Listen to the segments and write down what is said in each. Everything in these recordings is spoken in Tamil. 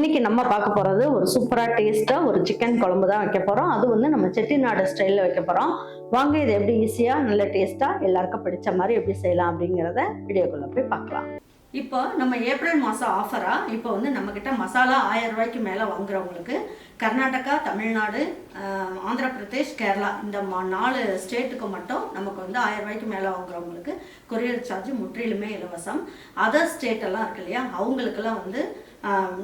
இன்னைக்கு நம்ம பார்க்க போறது ஒரு சூப்பரா டேஸ்டா ஒரு சிக்கன் குழம்பு தான் வைக்க போறோம். அது வந்து நம்ம செட்டிநாடு ஸ்டைல்ல வைக்க போறோம். வாங்க இது எப்படி ஈஸியா நல்ல டேஸ்டா எல்லாருக்கும் பிடிச்ச மாதிரி எப்படி செய்யலாம் அப்படிங்கிறத வீடியோக்குள்ள போய் பார்க்கலாம். இப்போ நம்ம ஏப்ரல் மாதம் ஆஃபராக இப்போ வந்து நம்மக்கிட்ட மசாலா 1000 ரூபாய்க்கு மேலே வாங்குறவங்களுக்கு கர்நாடகா, தமிழ்நாடு, ஆந்திர பிரதேஷ், கேரளா இந்த 4 ஸ்டேட்டுக்கு மட்டும் நமக்கு வந்து 1000 ரூபாய்க்கு மேலே வாங்குறவங்களுக்கு கொரியர் சார்ஜ் முற்றிலுமே இலவசம். அதர் ஸ்டேட்டெல்லாம் இருக்கு இல்லையா, அவங்களுக்கெல்லாம் வந்து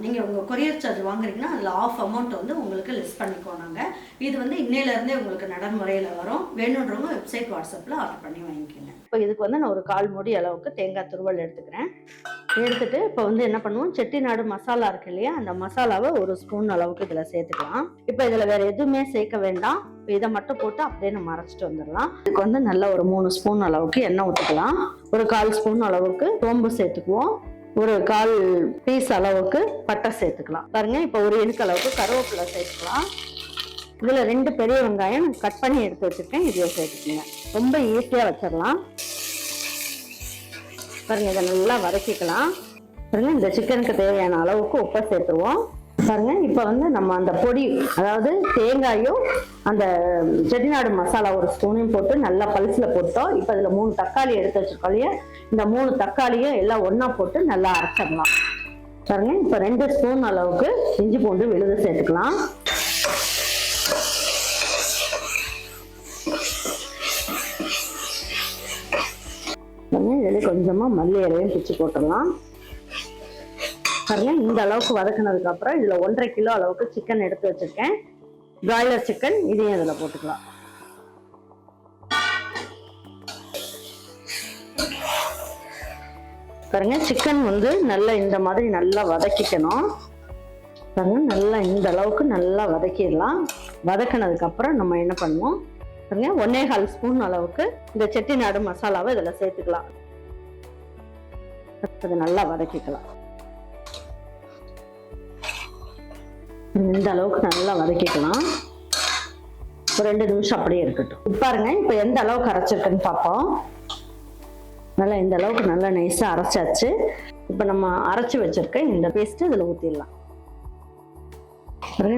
நீங்கள் உங்கள் கொரியர் சார்ஜ் வாங்குறீங்கன்னா அதில் ஆஃப் அமௌண்ட் வந்து உங்களுக்கு லெஸ் பண்ணிக்கோ. நாங்கள் இது வந்து இன்னையிலேருந்தே உங்களுக்கு நடைமுறையில் வரும். வேணுன்றவங்க வெப்சைட் வாட்ஸ்அப்பில் ஆர்டர் பண்ணி வாங்கிக்கோங்க. இப்போ இதுக்கு வந்து நான் ஒரு 1/4 மூடி அளவுக்கு தேங்காய் துருவல் எடுத்துக்கிறேன். எடுத்துட்டு இப்போ வந்து என்ன பண்ணுவோம், செட்டிநாடு மசாலா இருக்கு இல்லையா, அந்த மசாலாவை 1 ஸ்பூன் அளவுக்கு இதில் சேர்த்துக்கலாம். இப்போ இதில் வேற எதுவுமே சேர்க்க வேண்டாம். இப்போ இதை மட்டும் போட்டு அப்படியே நம்ம அரைச்சிட்டு வந்துடலாம். இதுக்கு வந்து நல்ல ஒரு 3 ஸ்பூன் அளவுக்கு எண்ணெய் ஊற்றிக்கலாம். ஒரு 1/4 ஸ்பூன் அளவுக்கு சோம்பு சேர்த்துக்குவோம். ஒரு 1/4 பீஸ் அளவுக்கு பட்டை சேர்த்துக்கலாம். பாருங்க, இப்போ ஒரு இனுக்கு அளவுக்கு கருவேப்பிலை சேர்த்துக்கலாம். இதுல 2 பெரிய வெங்காயம் கட் பண்ணி எடுத்து வச்சிருக்கேன், இதையே சேர்த்துக்கோங்க. ரொம்ப ஈஸியா வச்சிடலாம். பாருங்க, இதை நல்லா வதக்கிக்கலாம். பாருங்க, இந்த சிக்கனுக்கு தேவையான அளவுக்கு உப்பை சேர்த்துருவோம். பாருங்க, இப்போ வந்து நம்ம அந்த பொடி, அதாவது தேங்காயும் அந்த செட்டிநாடு மசாலா 1 ஸ்பூனையும் போட்டு நல்லா பல்ஸ்ல போட்டோம். இப்போ அதுல 3 தக்காளி எடுத்து வச்சிருக்கோம் இல்லையா, இந்த 3 தக்காளியும் எல்லாம் ஒன்னா போட்டு நல்லா அரைச்சிடலாம். பாருங்க, இப்போ 2 ஸ்பூன் அளவுக்கு இஞ்சி பூண்டு விழுது சேர்த்துக்கலாம். இதில் கொஞ்சமா மல்லி இலையும் பிச்சு போட்டுடலாம். பாருங்க, இந்த அளவுக்கு வதக்கினதுக்கு அப்புறம் இதுல 1.5 கிலோ அளவுக்கு சிக்கன் எடுத்து வச்சிருக்கேன், பிராய்லர் சிக்கன். இதையும் இதுல போட்டுக்கலாம். பாருங்க, சிக்கன் வந்து நல்லா இந்த மாதிரி நல்லா வதக்கிக்கணும். பாருங்க, நல்லா இந்த அளவுக்கு நல்லா வதக்கிடலாம். வதக்கினதுக்கு அப்புறம் நம்ம என்ன பண்ணுவோம், பாருங்க 1.25 ஸ்பூன் அளவுக்கு இந்த செட்டிநாடு மசாலாவை இதுல சேர்த்துக்கலாம். அது நல்லா வதக்கிக்கலாம். இந்த அளவுக்கு நல்லா வதக்கிக்கலாம். ஒரு 2 நிமிஷம் அப்படியே இருக்கட்டும். பாருங்க, இப்போ எந்த அளவுக்கு அரைச்சிருக்குன்னு பார்ப்போம். நல்லா இந்த அளவுக்கு நல்லா நைஸா அரைச்சாச்சு. இப்போ நம்ம அரைச்சி வச்சிருக்க இந்த பேஸ்ட் இதுல ஊற்றிடலாம்.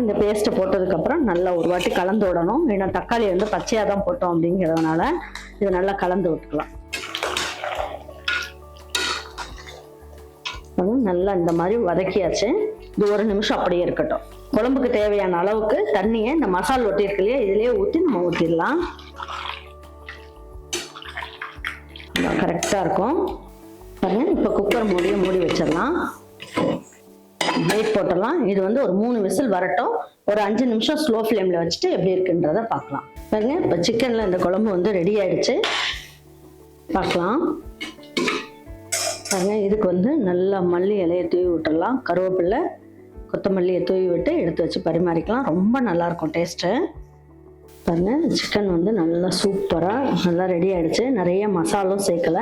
இந்த பேஸ்ட்டை போட்டதுக்கு அப்புறம் நல்லா ஒரு வாட்டி கலந்து விடணும். ஏன்னா தக்காளி வந்து பச்சையா தான் போட்டோம் அப்படிங்கிறதுனால இதை நல்லா கலந்து விட்டுக்கலாம். நல்லா இந்த மாதிரி வதக்கியாச்சு. இது 1 நிமிஷம் அப்படியே இருக்கட்டும். குழம்புக்கு தேவையான அளவுக்கு தண்ணியை இந்த மசாலா ஒட்டி இருக்கு இல்லையா, இதுலயே ஊற்றி நம்ம ஊற்றிடலாம். கரெக்டா இருக்கும். பாருங்க, இப்போ குக்கர் மூடி வச்சிடலாம். வெயிட் போட்டலாம். இது வந்து ஒரு 3 விசில் வரட்டும். ஒரு 5 நிமிஷம் ஸ்லோ ஃப்ளேம்ல வச்சுட்டு எப்படி இருக்குன்றத பார்க்கலாம். பாருங்க, இப்போ சிக்கன்ல இந்த குழம்பு வந்து ரெடி ஆயிடுச்சு. பார்க்கலாம். பாருங்க, இதுக்கு வந்து நல்லா மல்லி இலையை தூவி விட்டுடலாம். கருவேப்பிலை, கொத்தமல்லியை தூவி விட்டு எடுத்து வச்சு பரிமாறிக்கலாம். ரொம்ப நல்லா இருக்கும் டேஸ்ட்டு. பாருங்க, சிக்கன் வந்து நல்லா சூப்பராக நல்லா ரெடி ஆயிடுச்சு. நிறைய மசாலும் சேர்க்கல,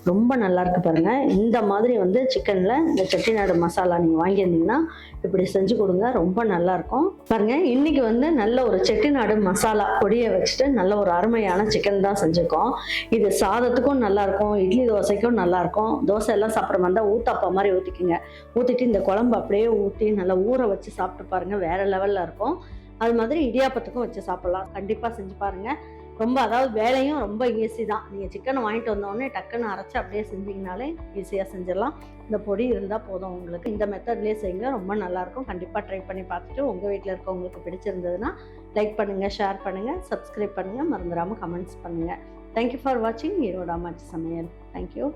ரொம்ப நல்லா இருக்கு. பாருங்க, இந்த மாதிரி வந்து சிக்கன்ல இந்த செட்டிநாடு மசாலா நீங்க வாங்கியிருந்தீங்கன்னா இப்படி செஞ்சு கொடுங்க, ரொம்ப நல்லா இருக்கும். பாருங்க, இன்னைக்கு வந்து நல்ல ஒரு செட்டிநாடு மசாலா பொடியை வச்சுட்டு நல்ல ஒரு அருமையான சிக்கன் தான் செஞ்சுருக்கோம். இது சாதத்துக்கும் நல்லா இருக்கும், இட்லி தோசைக்கும் நல்லா இருக்கும். தோசை எல்லாம் சாப்பிட்ற மாதிரி தான் ஊத்தாப்பா மாதிரி ஊற்றிக்கிங்க. ஊற்றிட்டு இந்த குழம்பு அப்படியே ஊற்றி நல்லா ஊற வச்சு சாப்பிட்டு பாருங்க, வேற லெவல்ல இருக்கும். அது மாதிரி இடியாப்பத்துக்கும் வச்சு சாப்பிடலாம். கண்டிப்பாக செஞ்சு பாருங்க. ரொம்ப, அதாவது வேலையும் ரொம்ப ஈஸி தான். நீங்கள் சிக்கனை வாங்கிட்டு வந்தோடனே டக்குன்னு அரைச்சி அப்படியே செஞ்சிங்கனாலே ஈஸியாக செஞ்சிடலாம். இந்த பொடி இருந்தால் போதும் உங்களுக்கு. இந்த மெத்தட்லேயே செய்யுங்க, ரொம்ப நல்லாயிருக்கும். கண்டிப்பாக ட்ரை பண்ணி பார்த்துட்டு உங்கள் வீட்டில் இருக்கவங்களுக்கு பிடிச்சிருந்ததுன்னா லைக் பண்ணுங்கள், ஷேர் பண்ணுங்கள், சப்ஸ்கிரைப் பண்ணுங்கள், மறந்துடாமல் கமெண்ட்ஸ் பண்ணுங்கள். தேங்க்யூ ஃபார் வாட்சிங் ஈரோடு அம்மாச்சி சமையல். தேங்க்யூ.